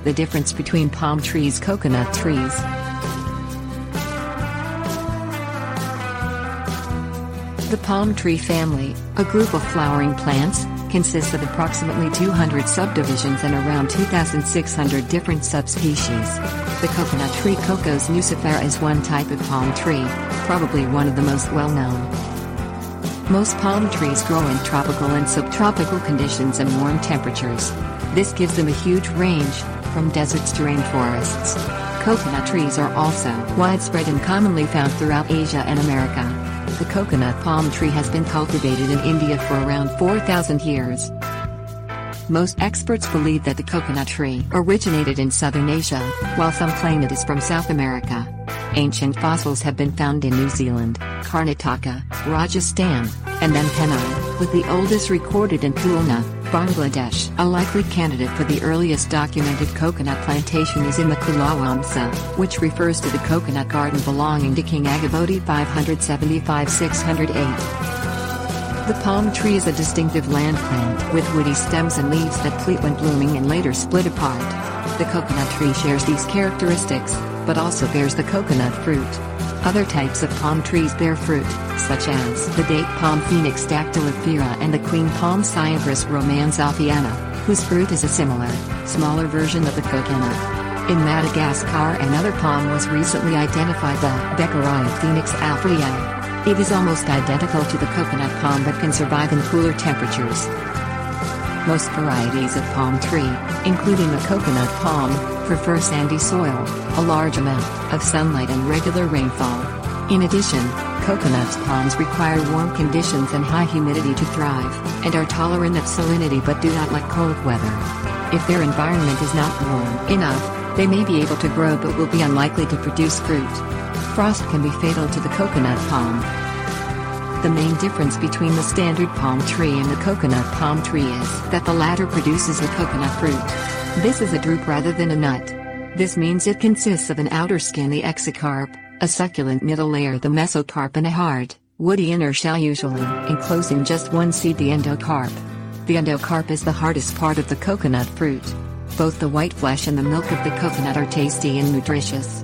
The difference between palm trees, coconut trees. The palm tree family, a group of flowering plants, consists of approximately 200 subdivisions and around 2,600 different subspecies. The coconut tree cocos nucifera is one type of palm tree, probably one of the most well-known. Most palm trees grow in tropical and subtropical conditions and warm temperatures. This gives them a huge range, from deserts to rainforests. Coconut trees are also widespread and commonly found throughout Asia and America. The coconut palm tree has been cultivated in India for around 4,000 years. Most experts believe that the coconut tree originated in southern Asia, while some claim it is from South America. Ancient fossils have been found in New Zealand, Karnataka, Rajasthan, and then Penang, with the oldest recorded in Khulna, Bangladesh. A likely candidate for the earliest documented coconut plantation is in the Kulawamsa, which refers to the coconut garden belonging to King Agabodi 575-608. The palm tree is a distinctive land plant with woody stems and leaves that pleat when blooming and later split apart. The coconut tree shares these characteristics, but also bears the coconut fruit. Other types of palm trees bear fruit, such as the date palm Phoenix dactylifera and the queen palm Cyabrus romanzophiana, whose fruit is a similar, smaller version of the coconut. In Madagascar, another palm was recently identified, the Beccaria Phoenix alfrea. It is almost identical to the coconut palm but can survive in cooler temperatures. Most varieties of palm tree, including the coconut palm, prefer sandy soil, a large amount of sunlight and regular rainfall. In addition, coconut palms require warm conditions and high humidity to thrive, and are tolerant of salinity but do not like cold weather. If their environment is not warm enough, they may be able to grow but will be unlikely to produce fruit. Frost can be fatal to the coconut palm. The main difference between the standard palm tree and the coconut palm tree is that the latter produces the coconut fruit. This is a drupe rather than a nut. This means it consists of an outer skin, the exocarp, a succulent middle layer, the mesocarp, and a hard, woody inner shell, usually enclosing just one seed, the endocarp. The endocarp is the hardest part of the coconut fruit. Both the white flesh and the milk of the coconut are tasty and nutritious.